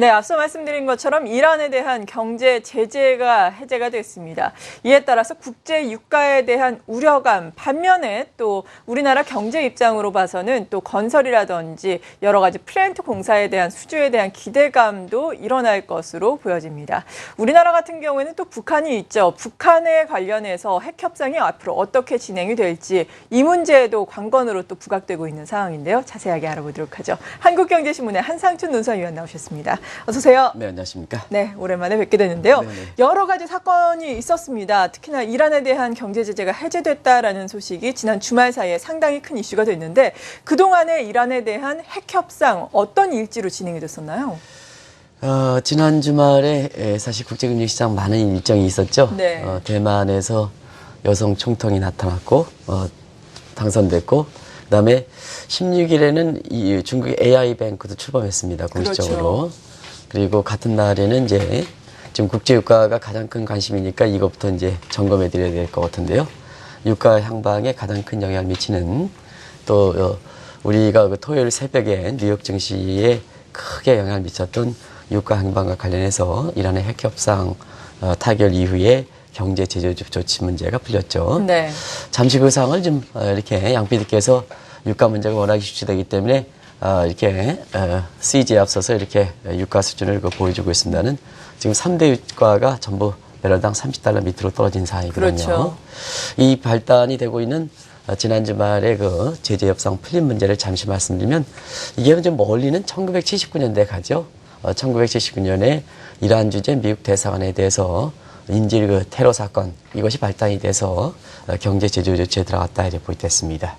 네, 앞서 말씀드린 것처럼 이란에 대한 경제 제재가 해제가 됐습니다. 이에 따라서 국제 유가에 대한 우려감, 반면에 또 우리나라 경제 입장으로 봐서는 또 건설이라든지 여러 가지 플랜트 공사에 대한 수주에 대한 기대감도 일어날 것으로 보여집니다. 우리나라 같은 경우에는 또 북한이 있죠. 북한에 관련해서 핵 협상이 앞으로 어떻게 진행이 될지 이 문제에도 관건으로 또 부각되고 있는 상황인데요. 자세하게 알아보도록 하죠. 한국경제신문의 한상춘 논설위원 나오셨습니다. 어서 오세요. 네, 안녕하십니까. 네, 오랜만에 뵙게 되는데요. 네네. 여러 가지 사건이 있었습니다. 특히나 이란에 대한 경제 제재가 해제됐다라는 소식이 지난 주말 사이에 상당히 큰 이슈가 됐는데 그동안의 이란에 대한 핵 협상 어떤 일지로 진행이 됐었나요? 지난 주말에 사실 국제금융시장 많은 일정이 있었죠. 네. 대만에서 여성 총통이 나타났고 당선됐고 그다음에 16일에는 중국의 AI뱅크도 출범했습니다. 공식적으로. 그렇죠. 그리고 같은 날에는 이제 지금 국제 유가가 가장 큰 관심이니까 이것부터 이제 점검해 드려야 될 것 같은데요. 유가 향방에 가장 큰 영향을 미치는 또 우리가 그 토요일 새벽에 뉴욕 증시에 크게 영향을 미쳤던 유가 향방과 관련해서 이란의 핵 협상 타결 이후에 경제 제재 조치 문제가 풀렸죠. 네. 잠시 그 상황을 좀 이렇게 양 PD께서 유가 문제가 워낙 이슈되기 때문에 이렇게 CG에 앞서서 이렇게 유가 수준을 보여주고 있습니다는 지금 3대 유가가 전부 배럴당 $30 밑으로 떨어진 상황이거든요. 그렇죠. 이 발단이 되고 있는 지난 주말에 그 제재 협상 풀린 문제를 잠시 말씀드리면 이게 좀 멀리는 1979년대 가죠. 1979년에 이란 주재 미국 대사관에 대해서 인질 그 테러 사건 이것이 발단이 돼서 경제 제재 조치에 들어갔다 이렇게 보겠습니다.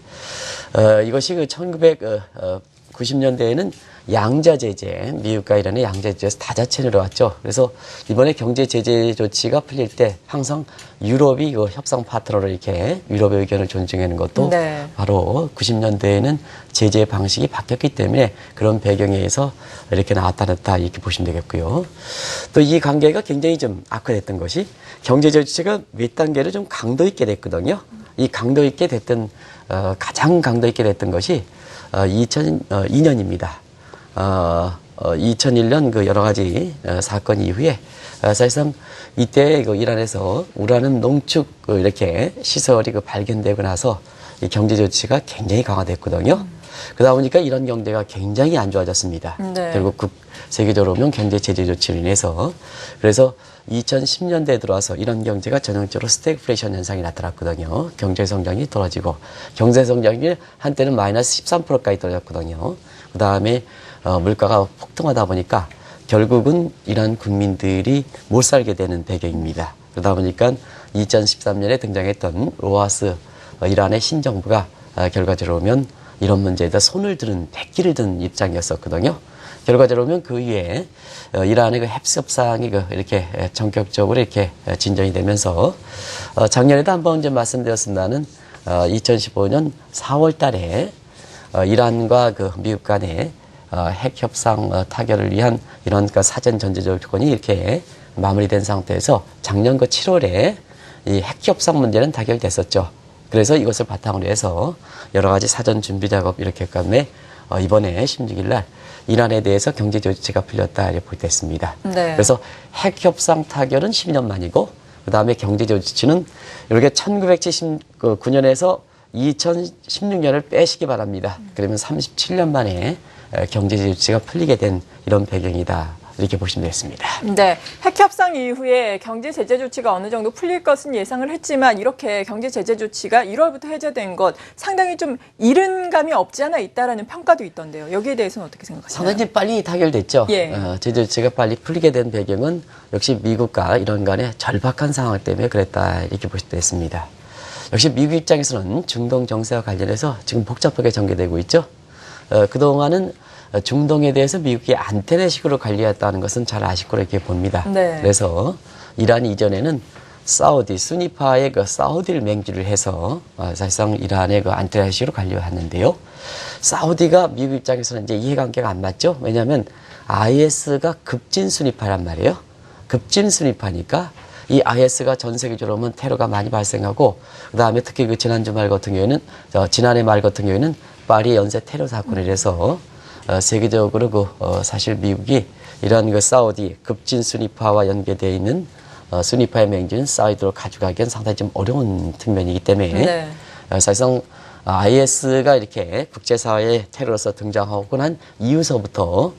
이것이 그 1990년대에는 양자 제재, 미국과 이란의 양자 제재에서 다자체 내려왔죠. 그래서 이번에 경제 제재 조치가 풀릴 때 항상 유럽이 그 협상 파트너로 이렇게 유럽의 의견을 존중하는 것도 네. 바로 90년대에는 제재 방식이 바뀌었기 때문에 그런 배경에 의해서 이렇게 나타났다 이렇게 보시면 되겠고요. 또 이 관계가 굉장히 좀 악화됐던 것이 경제 조치가 몇 단계로 좀 강도 있게 됐거든요. 이 강도 있게 됐던 가장 강도 있게 됐던 것이 2002년입니다. 2001년 그 여러 가지 사건 이후에 사실상 이때 그 이란에서 우라늄 농축 이렇게 시설이 발견되고 나서 이 경제 조치가 굉장히 강화됐거든요. 그러다 보니까 이란 경제가 굉장히 안 좋아졌습니다. 네. 결국 세계적으로 보면 경제 제재 조치로 인해서 그래서 2010년대에 들어와서 이런 경제가 전형적으로 스태그플레이션 현상이 나타났거든요. 경제 성장이 떨어지고 경제 성장이 한때는 마이너스 13%까지 떨어졌거든요. 그 다음에 물가가 폭등하다 보니까 결국은 이란 국민들이 못 살게 되는 배경입니다. 그러다 보니까 2013년에 등장했던 로하스 이란의 신정부가 결과적으로 보면 이런 문제에다 손을 드는 백기를 든 입장이었었거든요. 결과적으로 보면 그 이후에 이란의 그 핵 협상이 이렇게 전격적으로 이렇게 진전이 되면서 작년에도 한번 이제 말씀드렸습니다는 2015년 4월 달에 이란과 그 미국 간의 핵 협상 타결을 위한 이런 그 사전 전제 조건이 이렇게 마무리된 상태에서 작년 그 7월에 이 핵 협상 문제는 타결됐었죠. 그래서 이것을 바탕으로 해서 여러 가지 사전 준비 작업 이렇게 했다음에 이번에 16일 날 이란에 대해서 경제 조치가 풀렸다 이렇게 보겠습니다. 네. 그래서 핵 협상 타결은 12년 만이고 그다음에 경제 조치는 이렇게 1979년에서 2016년을 빼시기 바랍니다. 그러면 37년 만에 경제 조치가 풀리게 된 이런 배경이다. 이렇게 보시면 되겠습니다. 네, 핵 협상 이후에 경제 제재 조치가 어느 정도 풀릴 것은 예상을 했지만 이렇게 경제 제재 조치가 1월부터 해제된 것 상당히 좀 이른 감이 없지 않아 있다라는 평가도 있던데요. 여기에 대해서는 어떻게 생각하시나요? 상당히 빨리 타결됐죠. 예. 제재 조치가 빨리 풀리게 된 배경은 역시 미국과 이란 간의 절박한 상황 때문에 그랬다 이렇게 보실 수 있습니다. 역시 미국 입장에서는 중동 정세와 관련해서 지금 복잡하게 전개되고 있죠. 그동안은 중동에 대해서 미국이 안테나식으로 관리했다는 것은 잘 아실 거로 이렇게 봅니다. 네. 그래서 이란 이전에는 사우디, 수니파의 그 사우디를 맹주를 해서 사실상 이란의 그 안테나식으로 관리했는데요. 사우디가 미국 입장에서는 이제 이해관계가 안 맞죠. 왜냐하면 IS가 급진 수니파란 말이에요. 급진 수니파니까 이 IS가 전 세계적으로 보면 테러가 많이 발생하고 그다음에 특히 그 지난해 말 같은 경우에는 파리 연쇄 테러 사건에 대해서 세계적으로 사실 미국이 이러한 사우디 급진 순위파와 연계되어 있는 순위파의 맹주인 사우디로 가져가기엔 상당히 좀 어려운 측면이기 때문에 네. 사실상 IS가 이렇게 국제사회의 테러로서 등장하고 난 이후서부터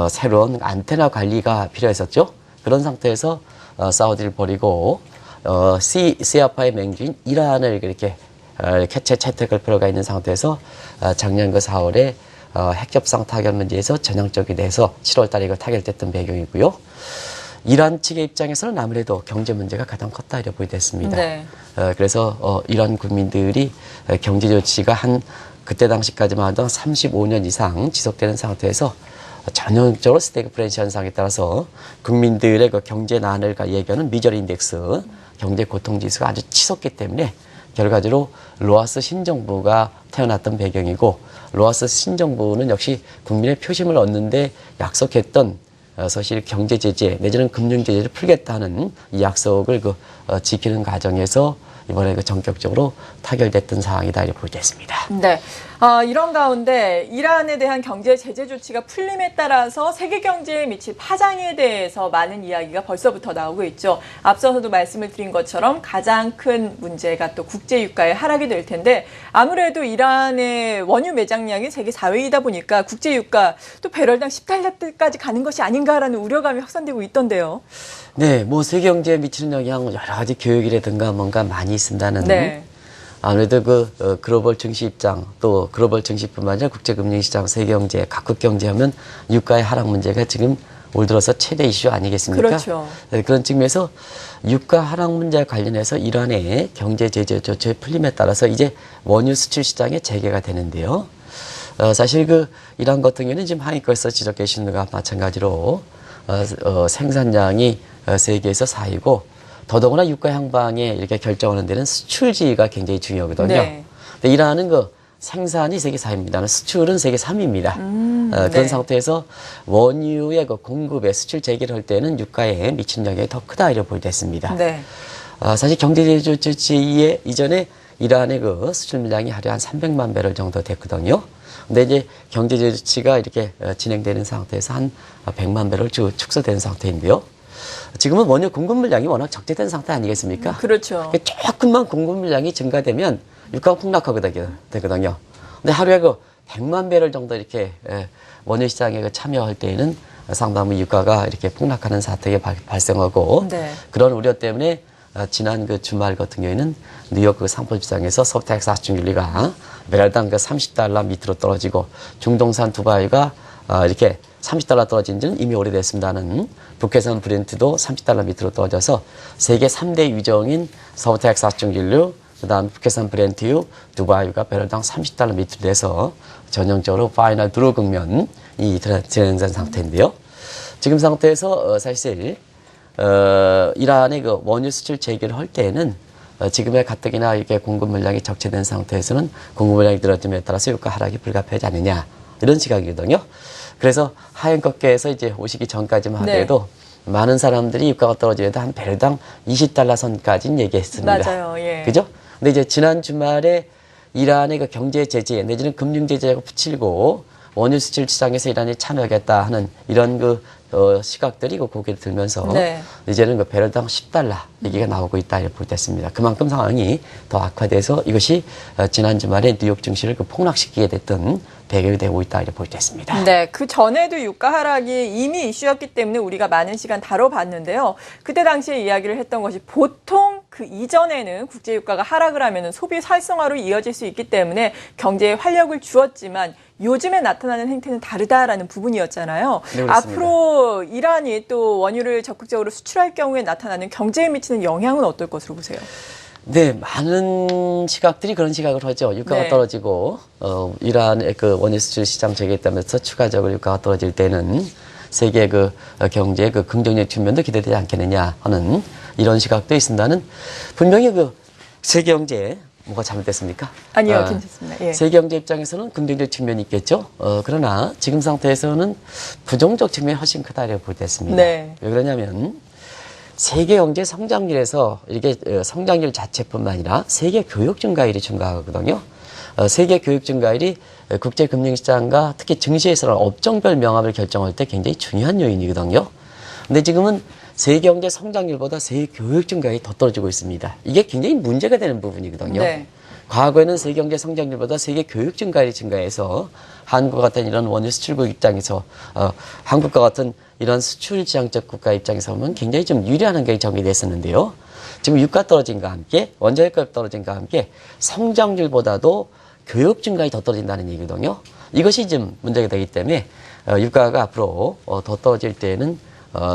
새로운 안테나 관리가 필요했었죠. 그런 상태에서 사우디를 버리고 시아파의 맹주인 이란을 이렇게 채택할 필요가 있는 상태에서 작년 4월에 핵협상 타결 문제에서 전형적이 돼서 7월 달에 이거 타결됐던 배경이고요. 이란 측의 입장에서는 아무래도 경제 문제가 가장 컸다 이렇게 보이됐습니다. 네. 그래서 이란 국민들이 경제 조치가 그때 당시까지만 하던 35년 이상 지속되는 상태에서 전형적으로 스태그플레이션 현상에 따라서 국민들의 경제 난을 예견하는 미저리 인덱스 경제 고통 지수가 아주 치솟기 때문에 결과적으로 로하스 신정부가 태어났던 배경이고 로하스 신정부는 역시 국민의 표심을 얻는데 약속했던 사실 경제 제재 내지는 금융 제재를 풀겠다는 이 약속을 지키는 과정에서 이번에 전격적으로 타결됐던 상황이다 이렇게 보겠습니다. 네. 이런 가운데 이란에 대한 경제 제재 조치가 풀림에 따라서 세계 경제에 미칠 파장에 대해서 많은 이야기가 벌써부터 나오고 있죠. 앞서서도 말씀을 드린 것처럼 가장 큰 문제가 또 국제 유가의 하락이 될 텐데 아무래도 이란의 원유 매장량이 세계 4위이다 보니까 국제 유가 또 배럴당 10달러까지 가는 것이 아닌가라는 우려감이 확산되고 있던데요. 네, 세계 경제에 미치는 영향 여러 가지 교육이라든가 뭔가 많이 있습니다는. 네. 아무래도 글로벌 증시 입장 또 글로벌 증시뿐만 아니라 국제금융시장, 세계경제, 각국 경제하면 유가의 하락 문제가 지금 올 들어서 최대 이슈 아니겠습니까? 그렇죠. 네, 그런 측면에서 유가 하락 문제와 관련해서 이란의 경제 제재 조치의 풀림에 따라서 이제 원유 수출 시장의 재개가 되는데요. 사실 이란 같은 경우는 지금 하위권에서 지적해 주신 것과 마찬가지로 생산량이 세계에서 4위고 더더구나 유가 향방에 이렇게 결정하는 데는 수출지가 굉장히 중요하거든요. 네. 근데 이란은 생산이 세계 4위입니다. 수출은 세계 3위입니다. 그런 네. 상태에서 원유의 공급에 수출 재개를 할 때는 유가에 미친 영향이 더 크다 이렇게 보겠습니다. 네. 사실 경제제재 조치 이전에 이란의 수출 물량이 하루에 한 300만 배럴 정도 됐거든요. 근데 이제 경제제재 조치가 이렇게 진행되는 상태에서 한 100만 배럴 축소되는 상태인데요. 지금은 원유 공급 물량이 워낙 적재된 상태 아니겠습니까? 그렇죠. 조금만 공급 물량이 증가되면 유가가 폭락하거든요. 근데 하루에 100만 배럴 정도 이렇게 원유 시장에 참여할 때에는 상당히 유가가 이렇게 폭락하는 사태가 발생하고 네. 그런 우려 때문에 지난 주말 같은 경우에는 뉴욕 상품 시장에서 서브텍스 하중률리가 배럴당 30달러 밑으로 떨어지고 중동산 두바이가 이렇게 30달러 떨어진 지는 이미 오래됐습니다는 북해산 브렌트도 30달러 밑으로 떨어져서 세계 3대 유정인 서브텍스 하중률류 그다음 북해산 브렌트유 두바이가 배럴당 30달러 밑으로 돼서 전형적으로 파이널 드로 국면이 진행된 상태인데요. 지금 상태에서 사실 이란의 원유 수출 재개를 할 때에는 지금의 가뜩이나 이렇게 공급 물량이 적체된 상태에서는 공급 물량이 늘어짐에 따라서 유가 하락이 불가피하지 않느냐 이런 시각이거든요. 그래서 하행 꺾여서 이제 오시기 전까지만 하더라도 많은 사람들이 유가가 떨어지는데 한 배럴당 20달러 선까지는 얘기했습니다. 맞아요. 예. 그죠? 근데 이제 지난 주말에 이란의 경제 제재 내지는 금융 제재가 붙이고 원유 수출 시장에서 이란이 참여하겠다 하는 이런 시각들이 고개를 들면서 네. 이제는 배럴당 10달러 얘기가 나오고 있다 이렇게 볼 때 있습니다. 그만큼 상황이 더 악화돼서 이것이 지난 주말에 뉴욕 증시를 폭락시키게 됐던 배경이 되고 있다 이렇게 볼 때 있습니다. 네, 그 전에도 유가 하락이 이미 이슈였기 때문에 우리가 많은 시간 다뤄봤는데요. 그때 당시에 이야기를 했던 것이 보통 그 이전에는 국제 유가가 하락을 하면 소비 활성화로 이어질 수 있기 때문에 경제에 활력을 주었지만 요즘에 나타나는 행태는 다르다라는 부분이었잖아요. 네, 그렇습니다. 앞으로 이란이 또 원유를 적극적으로 수출할 경우에 나타나는 경제에 미치는 영향은 어떨 것으로 보세요? 네, 많은 시각들이 그런 시각을 하죠. 유가가 네. 떨어지고 이란의 원유 수출 시장 재개 때문에 추가적으로 유가가 떨어질 때는 세계 경제의 긍정적 측면도 기대되지 않겠느냐 하는 이런 시각도 있습니다는 분명히 세계 경제에 뭐가 잘못됐습니까? 아니요, 괜찮습니다. 예. 세계 경제 입장에서는 긍정적 측면이 있겠죠. 그러나 지금 상태에서는 부정적 측면이 훨씬 크다 이렇게 볼 때 있습니다. 네. 왜 그러냐면 세계 경제 성장률에서 이렇게 성장률 자체뿐만 아니라 세계 교육 증가율이 증가하거든요. 세계 교육 증가율이 국제 금융시장과 특히 증시에서는 업종별 명암을 결정할 때 굉장히 중요한 요인이거든요. 근데 지금은 세계 경제 성장률보다 세계 교육 증가율이 더 떨어지고 있습니다. 이게 굉장히 문제가 되는 부분이거든요. 네. 과거에는 세계 경제 성장률보다 세계 교육 증가율이 증가해서 한국 같은 이런 원유 수출국 입장에서 한국과 같은 이런 수출 지향적 국가 입장에서 보면 굉장히 좀 유리한 환경이 전개됐었는데요. 지금 유가 떨어짐과 함께 원자재값 떨어짐과 함께 성장률보다도 교육 증가율이 더 떨어진다는 얘기거든요. 이것이 좀 문제가 되기 때문에 유가가 앞으로 더 떨어질 때에는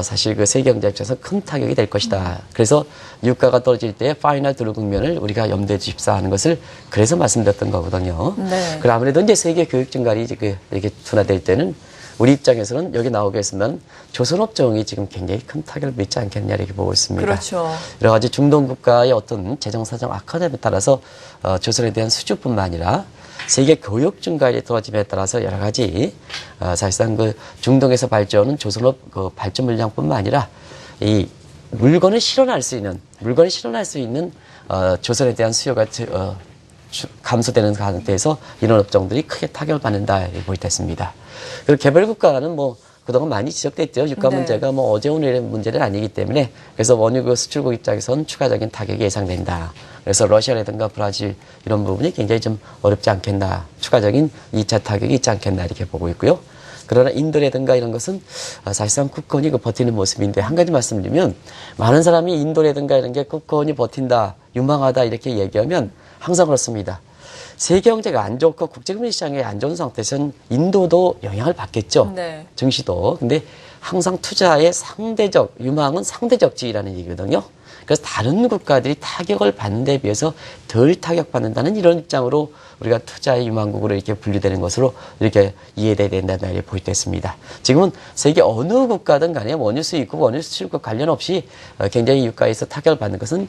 사실 그 세계 경제 입장에서 큰 타격이 될 것이다. 그래서 유가가 떨어질 때 파이널 드루 국면을 우리가 염두에 주십사 하는 것을 그래서 말씀드렸던 거거든요. 네. 그럼 아무래도 이제 세계 교육 증가율이 이렇게 둔화될 때는 우리 입장에서는 여기 나오게 했으면 조선업종이 지금 굉장히 큰 타격을 믿지 않겠냐 이렇게 보고 있습니다. 그렇죠. 여러 가지 중동 국가의 어떤 재정 사정 악화됨에 따라서 조선에 대한 수주뿐만 아니라 세계 교육 증가율이 떨어짐에 따라서 여러 가지 사실상 그 중동에서 발전하는 조선업 그 발전 물량뿐만 아니라 이 물건을 실현할 수 있는 조선에 대한 수요가 감소되는 가운데에서 이런 업종들이 크게 타격을 받는다 이렇게 보이겠습니다. 그리고 개발 국가는 뭐 그동안 많이 지적됐죠. 유가 네. 문제가 뭐 어제 오늘의 문제는 아니기 때문에 그래서 원유 수출국 입장에서는 추가적인 타격이 예상된다. 그래서 러시아라든가 브라질 이런 부분이 굉장히 좀 어렵지 않겠나. 추가적인 2차 타격이 있지 않겠나 이렇게 보고 있고요. 그러나 인도라든가 이런 것은 사실상 국권이 버티는 모습인데 한 가지 말씀드리면 많은 사람이 인도라든가 이런 게 국권이 버틴다, 유망하다 이렇게 얘기하면 항상 그렇습니다. 세계 경제가 안 좋고 국제금융시장이 안 좋은 상태에서는 인도도 영향을 받겠죠. 네. 증시도. 근데 항상 투자의 상대적, 유망은 상대적 지위라는 얘기거든요. 그래서 다른 국가들이 타격을 받는 데 비해서 덜 타격받는다는 이런 입장으로 우리가 투자의 유망국으로 이렇게 분류되는 것으로 이렇게 이해돼야 된다는 말이 보이겠습니다. 지금은 세계 어느 국가든 간에 원유 수입국, 원유 수출국 관련 없이 굉장히 유가에서 타격을 받는 것은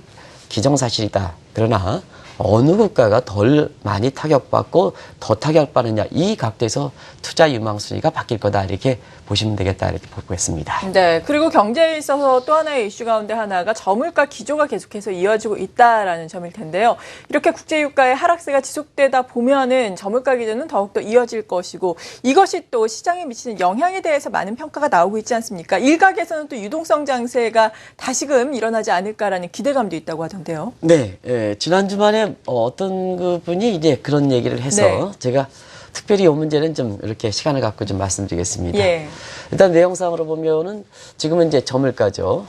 기정사실이다. 그러나 어느 국가가 덜 많이 타격받고 더 타격받느냐 이 각도에서 투자 유망 순위가 바뀔 거다 이렇게 보시면 되겠다 이렇게 보고 있습니다. 네. 그리고 경제에 있어서 또 하나의 이슈 가운데 하나가 저물가 기조가 계속해서 이어지고 있다라는 점일 텐데요. 이렇게 국제유가의 하락세가 지속되다 보면은 저물가 기조는 더욱더 이어질 것이고 이것이 또 시장에 미치는 영향에 대해서 많은 평가가 나오고 있지 않습니까? 일각에서는 또 유동성 장세가 다시금 일어나지 않을까라는 기대감도 있다고 하던데요. 네, 지난 주말에 어떤 분이 이제 그런 얘기를 해서 네. 제가 특별히 이 문제는 좀 이렇게 시간을 갖고 좀 말씀드리겠습니다. 예. 일단 내용상으로 보면은 지금은 이제 저물가죠.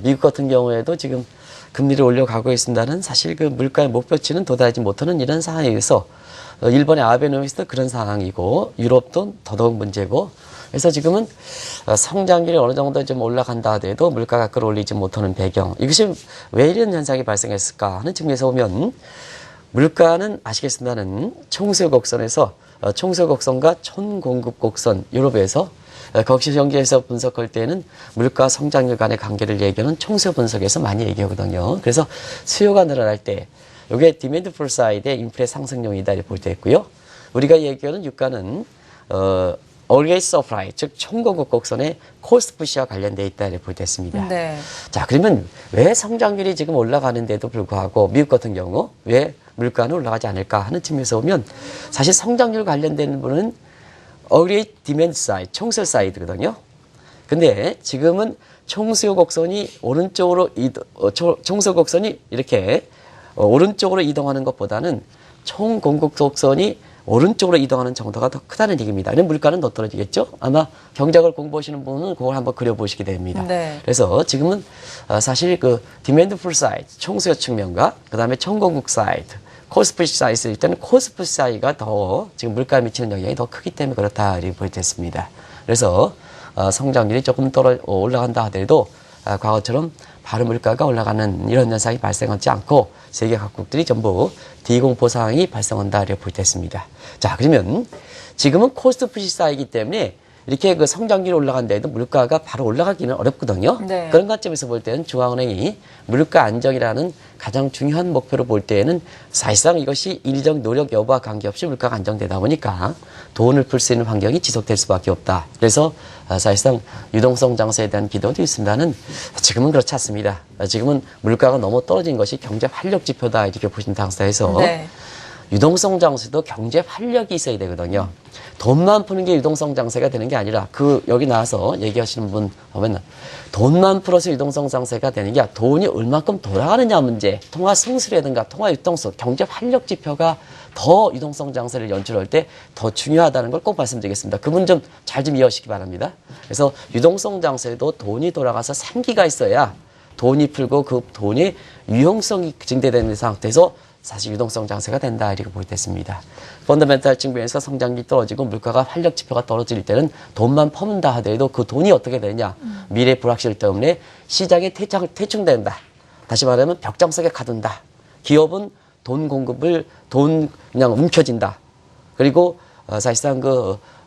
미국 같은 경우에도 지금 금리를 올려가고 있습니다는 사실 그 물가의 목표치는 도달하지 못하는 이런 상황에서 일본의 아베노믹스도 그런 상황이고 유럽도 더더욱 문제고 그래서 지금은 성장률이 어느 정도 좀 올라간다 하더라도 물가가 끌어올리지 못하는 배경 이것이 왜 이런 현상이 발생했을까 하는 측면에서 보면 물가는 아시겠습니다는 총수요곡선에서 총수요곡선과 촌공급곡선 유럽에서 거시 경제에서 분석할 때는 물가 성장률 간의 관계를 얘기하는 총수요 분석에서 많이 얘기하거든요. 그래서 수요가 늘어날 때 이게 디맨드 풀 사이드의 인플레 상승용이다 이렇게 볼 때 있고요. 우리가 얘기하는 유가는 always supply 즉 총공급 곡선의 코스트 푸시와 관련되어 있다 이렇게 볼 때 있습니다. 네. 자 그러면 왜 성장률이 지금 올라가는데도 불구하고 미국 같은 경우 왜 물가는 올라가지 않을까 하는 측면에서 보면 사실 성장률 관련된 부분은 early demand side, 총수요 사이드거든요. 근데 지금은 총수요 곡선이 오른쪽으로 총수요 곡선이 이렇게 오른쪽으로 이동하는 것보다는 총공급 곡선이 오른쪽으로 이동하는 정도가 더 크다는 얘기입니다. 그럼 물가는 더 떨어지겠죠? 아마 경제학을 공부하시는 분은 그걸 한번 그려보시게 됩니다. 네. 그래서 지금은 사실 그 디맨드 풀 사이드, 총수요 측면과 그 다음에 총공급 사이드, 코스트 사이즈일 때는 코스트 사이가 더 지금 물가에 미치는 영향이 더 크기 때문에 그렇다 이렇게 보여졌습니다. 그래서 성장률이 조금 올라간다 하더라도 과거처럼 바로 물가가 올라가는 이런 현상이 발생하지 않고 세계 각국들이 전부 디공포 상황이 발생한다 이렇게 보여졌습니다. 자 그러면 지금은 코스트 푸시 사이기 때문에 이렇게 그 성장률이 올라간다해도 물가가 바로 올라가기는 어렵거든요. 네. 그런 관점에서 볼 때는 중앙은행이 물가 안정이라는 가장 중요한 목표로 볼 때에는 사실상 이것이 인위적 노력 여부와 관계없이 물가가 안정되다 보니까 돈을 풀 수 있는 환경이 지속될 수밖에 없다. 그래서 사실상 유동성 장세에 대한 기도도 있습니다는 지금은 그렇지 않습니다. 지금은 물가가 너무 떨어진 것이 경제 활력 지표다 이렇게 보신 당사에서 네. 유동성 장세도 경제 활력이 있어야 되거든요. 돈만 푸는 게 유동성 장세가 되는 게 아니라 여기 나와서 얘기하시는 분 보면 돈만 풀어서 유동성 장세가 되는 게 아니라 돈이 얼마큼 돌아가느냐 문제, 통화 승수라든가 통화 유동성, 경제 활력 지표가 더 유동성 장세를 연출할 때 더 중요하다는 걸 꼭 말씀드리겠습니다. 그 부분 좀 잘 좀 이해하시기 바랍니다. 그래서 유동성 장세도 돈이 돌아가서 생기가 있어야 돈이 풀고 그 돈이 유용성이 증대되는 상태에서 사실 유동성 장세가 된다 이렇게 보겠습니다. 펀더멘탈 측면에서 성장이 떨어지고 물가가 활력 지표가 떨어질 때는 돈만 퍼문다 하더라도 그 돈이 어떻게 되냐, 미래 불확실 때문에 시장이 퇴충된다. 다시 말하면 벽장속에 가둔다. 기업은 돈 공급을 그냥 움켜진다. 그리고 사실상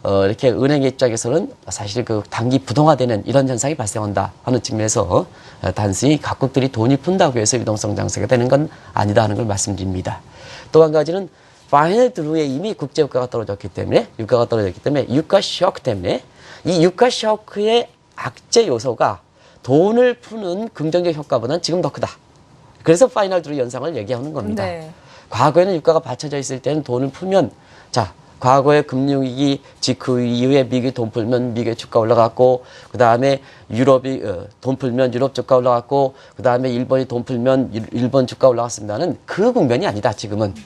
이렇게 은행 입장에서는 사실 단기 부동화되는 이런 현상이 발생한다 하는 측면에서 단순히 각국들이 돈이 푼다고 해서 유동성 장세가 되는 건 아니다 하는 걸 말씀드립니다. 또 한 가지는 파이널 드루에 이미 국제 유가가 떨어졌기 때문에 유가 쇼크 때문에 이 유가 쇼크의 악재 요소가 돈을 푸는 긍정적 효과보다는 지금 더 크다. 그래서 파이널 드루 현상을 얘기하는 겁니다. 네. 과거에는 유가가 받쳐져 있을 때는 돈을 풀면 과거에 금융위기 그 이후에 미국이 돈 풀면 미국의 주가 올라갔고, 그 다음에 유럽이 돈 풀면 유럽 주가 올라갔고, 그 다음에 일본이 돈 풀면 일본 주가 올라갔습니다는 그 국면이 아니다. 지금은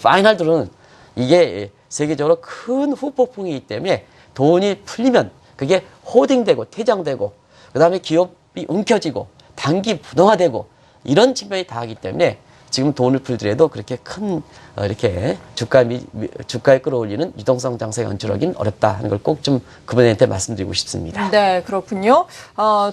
파이널 드루는 이게 세계적으로 큰 후폭풍이기 때문에 돈이 풀리면 그게 호딩되고 퇴장되고, 그 다음에 기업이 움켜쥐고 단기 부동화되고 이런 측면이 다하기 때문에 지금 돈을 풀더라도 그렇게 큰 이렇게 주가에 끌어올리는 유동성 장세 연출하기는 어렵다 하는 걸 꼭 좀 그분한테 말씀드리고 싶습니다. 네, 그렇군요.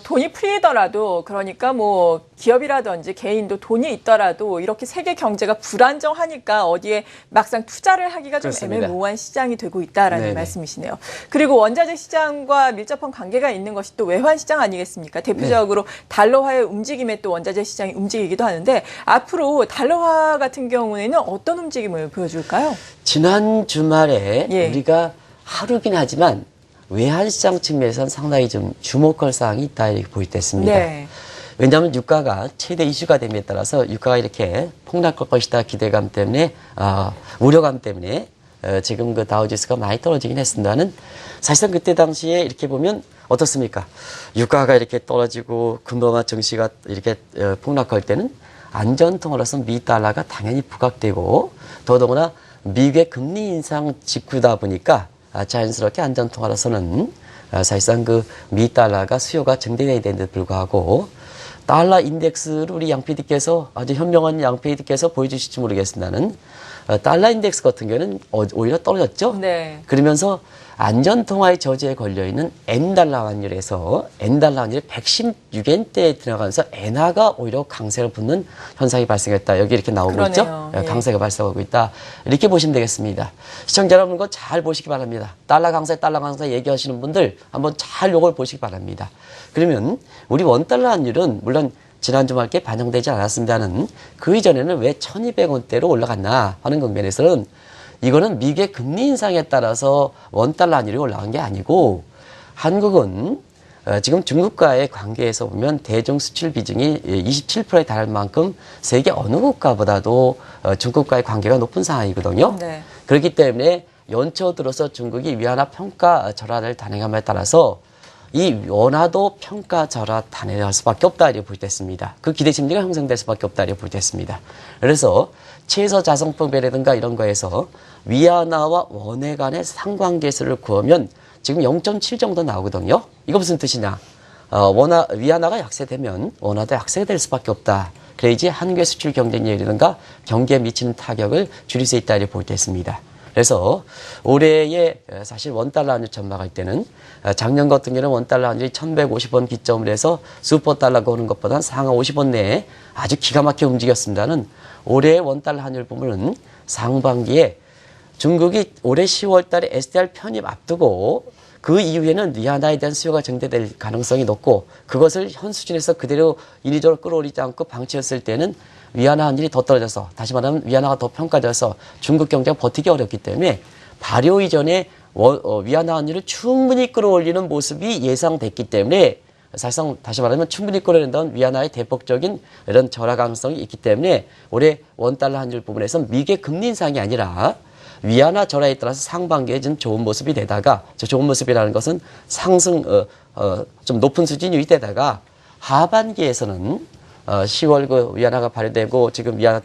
돈이 풀리더라도, 그러니까 뭐 기업이라든지 개인도 돈이 있더라도 이렇게 세계 경제가 불안정하니까 어디에 막상 투자를 하기가 좀 그렇습니다. 애매모호한 시장이 되고 있다라는 네네. 말씀이시네요. 그리고 원자재 시장과 밀접한 관계가 있는 것이 또 외환 시장 아니겠습니까? 대표적으로 달러화의 움직임에 또 원자재 시장이 움직이기도 하는데, 앞으로 달러화 같은 경우에는 어떤 움직임을 보여줄까요? 지난 주말에 예. 우리가 하루긴 하지만 외환시장 측면에서는 상당히 좀 주목할 사항이 있다 이렇게 보이겠습니다. 네. 왜냐하면 유가가 최대 이슈가 됨에 따라서 유가가 이렇게 폭락할 것이다 기대감 때문에 우려감 때문에 지금 다우지수가 많이 떨어지긴 했습니다는, 사실상 그때 당시에 이렇게 보면 어떻습니까? 유가가 이렇게 떨어지고 금화와 증시가 이렇게 폭락할 때는 안전통화로서 미 달러가 당연히 부각되고, 더더구나 미국의 금리 인상 직후다 보니까 자연스럽게 안전통화로서는 사실상 미 달러가 수요가 증대해야 되는데 불구하고, 달러 인덱스를 우리 양 PD께서 아주 현명한 양 PD께서 보여주실지 모르겠습니다는 달러 인덱스 같은 경우는 오히려 떨어졌죠. 네. 그러면서 안전통화의 저지에 걸려있는 N달러 환율에서 N달러 환율이 116엔대에 들어가면서 엔화가 오히려 강세를 붙는 현상이 발생했다. 여기 이렇게 나오고 그러네요. 있죠. 예. 강세가 발생하고 있다. 이렇게 보시면 되겠습니다. 시청자 여러분 이거 잘 보시기 바랍니다. 달러 강세 얘기하시는 분들 한번 잘 요걸 보시기 바랍니다. 그러면 우리 원달러 환율은 물론 지난 주말께 반영되지 않았습니다는 그 이전에는 왜 1200원대로 올라갔나 하는 측면에서는 이거는 미국의 금리 인상에 따라서 원달러 환율이 올라간 게 아니고, 한국은 지금 중국과의 관계에서 보면 대중 수출 비중이 27%에 달할 만큼 세계 어느 국가보다도 중국과의 관계가 높은 상황이거든요. 네. 그렇기 때문에 연초 들어서 중국이 위안화 평가 절하를 단행함에 따라서 이 원화도 평가 절하 단행할 수밖에 없다 이렇게 보겠습니다. 그 기대 심리가 형성될 수밖에 없다 이렇게 보겠습니다. 그래서 최소 자성법이라든가 이런 거에서 위안화와 원화 간의 상관계수를 구하면 지금 0.7 정도 나오거든요. 이거 무슨 뜻이냐? 위안화가 약세되면 원화도 약세될 수밖에 없다. 그래야지 한국의 수출 경쟁력이라든가 경기에 미치는 타격을 줄일 수 있다 이렇게 보겠습니다. 그래서 올해의 사실 원달러 환율 전망할 때는 작년 같은 경우는 원달러 환율이 1150원 기점으로 해서 슈퍼달러가 오는 것보다 상하 50원 내에 아주 기가 막히게 움직였습니다는, 올해의 원달러 환율 보면은 상반기에 중국이 올해 10월 달에 SDR 편입 앞두고 그 이후에는 위안화에 대한 수요가 증대될 가능성이 높고, 그것을 현 수준에서 그대로 인위적으로 끌어올리지 않고 방치했을 때는 위안화 환율이 더 떨어져서, 다시 말하면 위안화가 더 평가돼서 중국 경제가 버티기 어렵기 때문에 발효 이전에 위안화 환율을 충분히 끌어올리는 모습이 예상됐기 때문에 사실상 다시 말하면 충분히 끌어낸다는 위안화의 대폭적인 이런 절하 가능성이 있기 때문에 올해 원달러 환율 부분에서 미국의 금리 인상이 아니라 위안화 절하에 따라서 상반기에 좀 좋은 모습이 되다가, 저 좋은 모습이라는 것은 상승 좀 높은 수준이 유지되다가 하반기에서는 10월 그 위안화가 발효되고 지금 위안화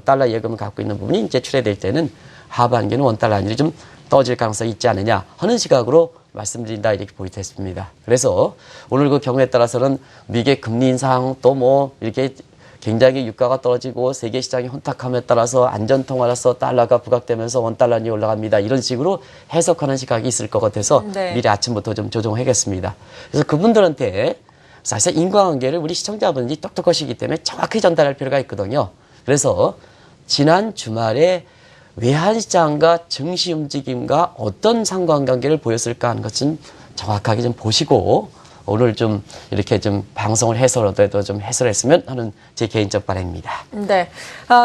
달러 예금을 갖고 있는 부분이 이제 출해될 때는 하반기는 원달러 환율이 좀 떨어질 가능성이 있지 않느냐 하는 시각으로 말씀드린다 이렇게 보이겠습니다. 그래서 오늘 그 경우에 따라서는 미국의 금리 인상 또 뭐 이렇게 굉장히 유가가 떨어지고 세계 시장이 혼탁함에 따라서 안전통화로서 달러가 부각되면서 원달러니 올라갑니다. 이런 식으로 해석하는 시각이 있을 것 같아서 네. 미리 아침부터 좀 조정하겠습니다. 그래서 그분들한테 사실 인과관계를 우리 시청자분들이 똑똑하시기 때문에 정확히 전달할 필요가 있거든요. 그래서 지난 주말에 외환시장과 증시 움직임과 어떤 상관관계를 보였을까 하는 것은 정확하게 좀 보시고 오늘 좀 이렇게 좀 방송을 해서라도 좀 해설했으면 하는 제 개인적 바람입니다. 네.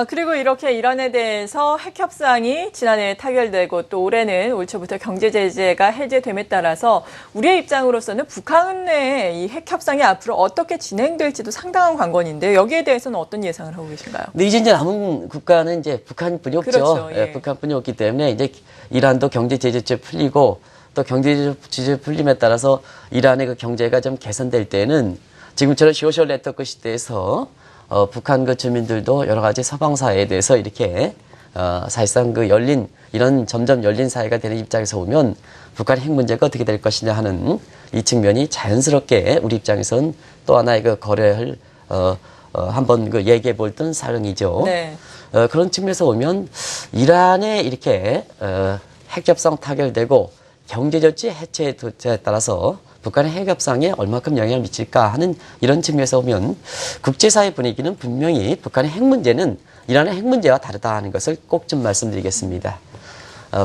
그리고 이렇게 이란에 대해서 핵 협상이 지난해 타결되고 또 올해는 올 초부터 경제 제재가 해제됨에 따라서 우리의 입장으로서는 북한의 이 핵 협상이 앞으로 어떻게 진행될지도 상당한 관건인데요. 여기에 대해서는 어떤 예상을 하고 계신가요? 근데 이제 남은 국가는 이제 북한뿐이 없죠. 그렇죠. 예. 북한뿐이 없기 때문에 이제 이란도 경제 제재 풀리고 또 경제 제재 풀림에 따라서 이란의 그 경제가 좀 개선될 때는 지금처럼 소셜 네트워크 시대에서 북한 그 주민들도 여러 가지 서방 사회에 대해서 이렇게 사실상 그 열린 이런 점점 열린 사회가 되는 입장에서 보면 북한 핵 문제가 어떻게 될 것이냐 하는 이 측면이 자연스럽게 우리 입장에서는 또 하나의 그 거래를 한번 그 얘기해 볼 듯 사령이죠. 네. 그런 측면에서 보면 이란에 이렇게 핵 협상 타결되고 경제조치 해체에 따라서 북한의 핵 협상에 얼마큼 영향을 미칠까 하는 이런 측면에서 보면 국제사회 분위기는 분명히 북한의 핵 문제는 이란의 핵 문제와 다르다 하는 것을 꼭 좀 말씀드리겠습니다.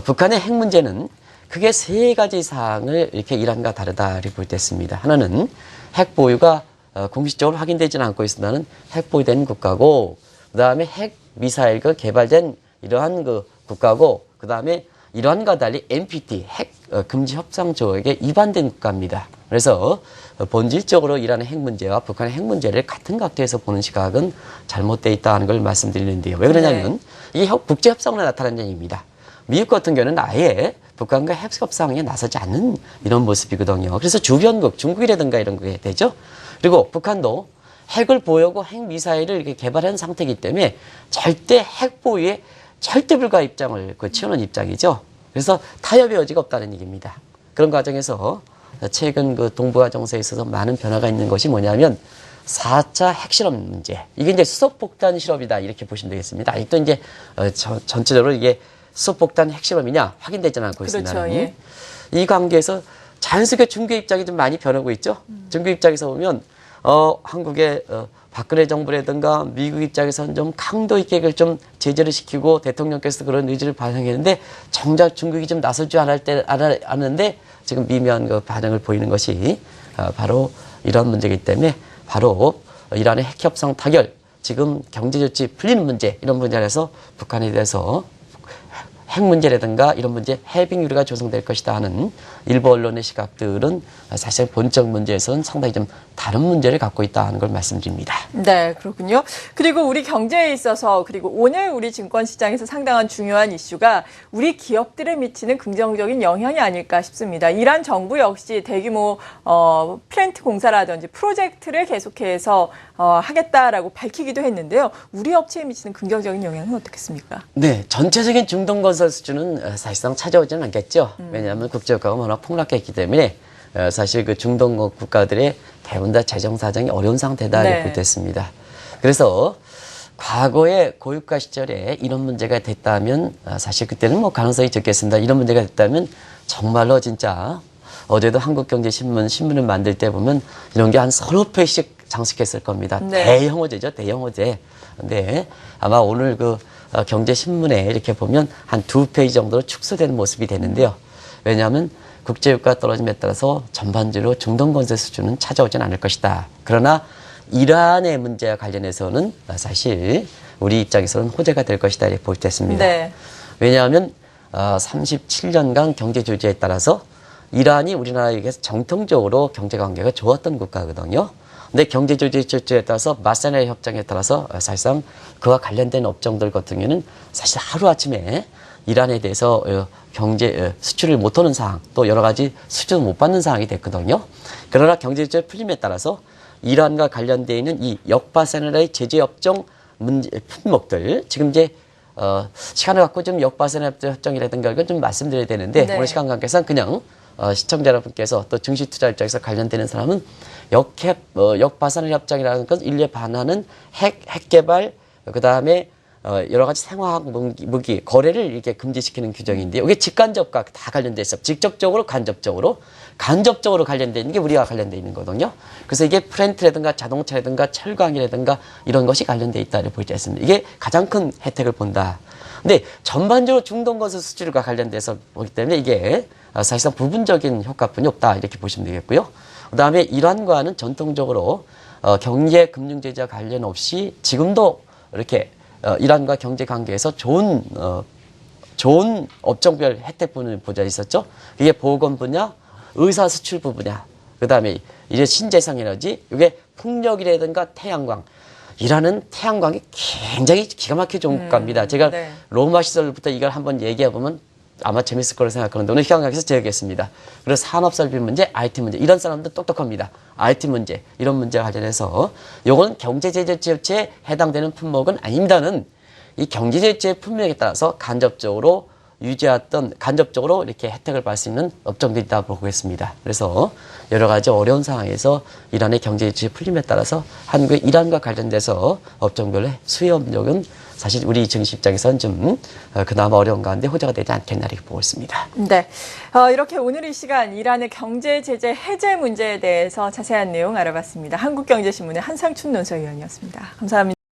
북한의 핵 문제는 크게 세 가지 사항을 이렇게 이란과 다르다 이렇게 볼 때 있습니다. 하나는 핵 보유가 공식적으로 확인되지는 않고 있으나는 핵 보유된 국가고, 그 다음에 핵 미사일 그 개발된 이러한 그 국가고, 그 다음에 이란과 달리 NPT 핵 금지 협상 조약에 위반된 국가입니다. 그래서 본질적으로 이란의 핵 문제와 북한의 핵 문제를 같은 각도에서 보는 시각은 잘못되어 있다는 걸 말씀드리는데요. 왜 그러냐면 이게 국제 협상으로 나타난 얘기입니다. 미국 같은 경우는 아예 북한과 핵 협상에 나서지 않는 이런 모습이거든요. 그래서 주변국 중국이라든가 이런 게 되죠. 그리고 북한도 핵을 보유하고 핵 미사일을 이렇게 개발한 상태이기 때문에 절대 핵 보유에 절대 불가 입장을 치우는 입장이죠. 그래서 타협의 여지가 없다는 얘기입니다. 그런 과정에서 최근 그 동북아 정세에 있어서 많은 변화가 있는 것이 뭐냐면 4차 핵실험 문제. 이게 이제 수소폭탄 실험이다 이렇게 보시면 되겠습니다. 아직도 이제 전체적으로 이게 수소폭탄 핵실험이냐 확인되지는 않고 있습니다. 그렇죠. 예. 이 관계에서 자연스럽게 중국 입장이 좀 많이 변하고 있죠. 중국 입장에서 보면 한국의 박근혜 정부라든가 미국 입장에서는 좀 강도 있게 그걸 좀 제재를 시키고 대통령께서 그런 의지를 발휘했는데 정작 중국이 좀 나설 줄 알았는데 지금 미묘한 그 반응을 보이는 것이 바로 이런 문제이기 때문에 바로 이란의 핵 협상 타결, 지금 경제조치 풀리는 문제, 이런 문제에서 북한에 대해서 핵 문제라든가 이런 문제 해빙 유리가 조성될 것이다 하는 일부 언론의 시각들은 사실 본적 문제에서는 상당히 좀 다른 문제를 갖고 있다 하는 걸 말씀드립니다. 네, 그렇군요. 그리고 우리 경제에 있어서 그리고 오늘 우리 증권시장에서 상당한 중요한 이슈가 우리 기업들에 미치는 긍정적인 영향이 아닐까 싶습니다. 이란 정부 역시 대규모 플랜트 공사라든지 프로젝트를 계속해서 하겠다라고 밝히기도 했는데요. 우리 업체에 미치는 긍정적인 영향은 어떻겠습니까? 네, 전체적인 중동 건설 수준은 사실상 찾아오지는 않겠죠. 왜냐하면 국제유가가 워낙 폭락했기 때문에 사실 그 중동 국가들의 대부분 다 재정 사정이 어려운 상태다 이렇게 볼 때 있습니다. 그래서 과거에 고유가 시절에 이런 문제가 됐다면 사실 그때는 뭐 가능성이 적겠습니다. 이런 문제가 됐다면 정말로 진짜 어제도 한국경제신문을 만들 때 보면 이런 게 한 서너 페이지씩 장식했을 겁니다. 네. 대형 호재죠, 대형 호재. 근데 아마 오늘 그 경제신문에 이렇게 보면 한 2페이지 정도로 축소되는 모습이 되는데요. 왜냐하면 국제유가 떨어짐에 따라서 전반적으로 중동 건설 수준은 찾아오진 않을 것이다. 그러나 이란의 문제와 관련해서는 사실 우리 입장에서는 호재가 될 것이다 이렇게 볼 때 있습니다. 네. 왜냐하면 37년간 경제 조지에 따라서 이란이 우리나라에게서 정통적으로 경제관계가 좋았던 국가거든요. 근데 경제조직조치에 따라서 마사네 협정에 따라서 사실상 그와 관련된 업종들 같은 경우는 사실 하루아침에 이란에 대해서 경제 수출을 못하는 상황, 또 여러 가지 수주도 못 받는 상황이 됐거든요. 그러나 경제조치 풀림에 따라서 이란과 관련되어 있는 이 역바사네의 제재 업종 문제 품목들, 지금 이제 시간을 갖고 좀 역바사네 협정이라든가 이건 좀 말씀드려야 되는데 네. 오늘 시간 관계상 그냥 시청자 여러분께서 또 증시 투자 입장에서 관련되는 사람은 역바사네 협정이라는 건 인류에 반하는 핵 개발, 그 다음에 여러 가지 생화학 무기 거래를 이렇게 금지시키는 규정인데요. 이게 직간접과 다 관련돼 있어. 직접적으로, 간접적으로 관련돼 있는 게 우리가 관련돼 있는 거거든요. 그래서 이게 프렌트라든가 자동차라든가 철강이라든가 이런 것이 관련돼 있다를 보이지 않습니다. 이게 가장 큰 혜택을 본다. 근데 전반적으로 중동 건설 수출과 관련돼서 보기 때문에 이게 사실상 부분적인 효과뿐이 없다 이렇게 보시면 되겠고요. 그다음에 이란과는 전통적으로 경제 금융 제재와 관련 없이 지금도 이렇게 이란과 경제 관계에서 좋은 업종별 혜택분을 보자 있었죠. 이게 보건 분야, 의사 수출부 분야, 그다음에 이제 신재생 에너지, 이게 풍력이라든가 태양광. 이란은 태양광이 굉장히 기가 막히게 좋은 국가입니다. 제가 네. 로마 시절부터 이걸 한번 얘기해 보면 아마 재밌을 거라고 생각하는데 오늘 시간 관계에서 제외하겠습니다. 그래서 산업 설비 문제, IT 문제, 이런 사람들 똑똑합니다. IT 문제, 이런 문제와 관련해서 요건 경제제재조치에 해당되는 품목은 아닙니다는 이 경제제재 품목에 따라서 간접적으로 이렇게 혜택을 받을 수 있는 업종들이 있다고 보겠습니다. 그래서 여러 가지 어려운 상황에서 이란의 경제제재 풀림에 따라서 한국의 이란과 관련돼서 업종별로 수혜 업력은 사실 우리 증시 입장에서는 좀 그나마 어려운 가운데 호재가 되지 않겠나 이렇게 보고 있습니다. 네, 이렇게 오늘 이 시간 이란의 경제 제재 해제 문제에 대해서 자세한 내용 알아봤습니다. 한국경제신문의 한상춘 논설위원이었습니다. 감사합니다.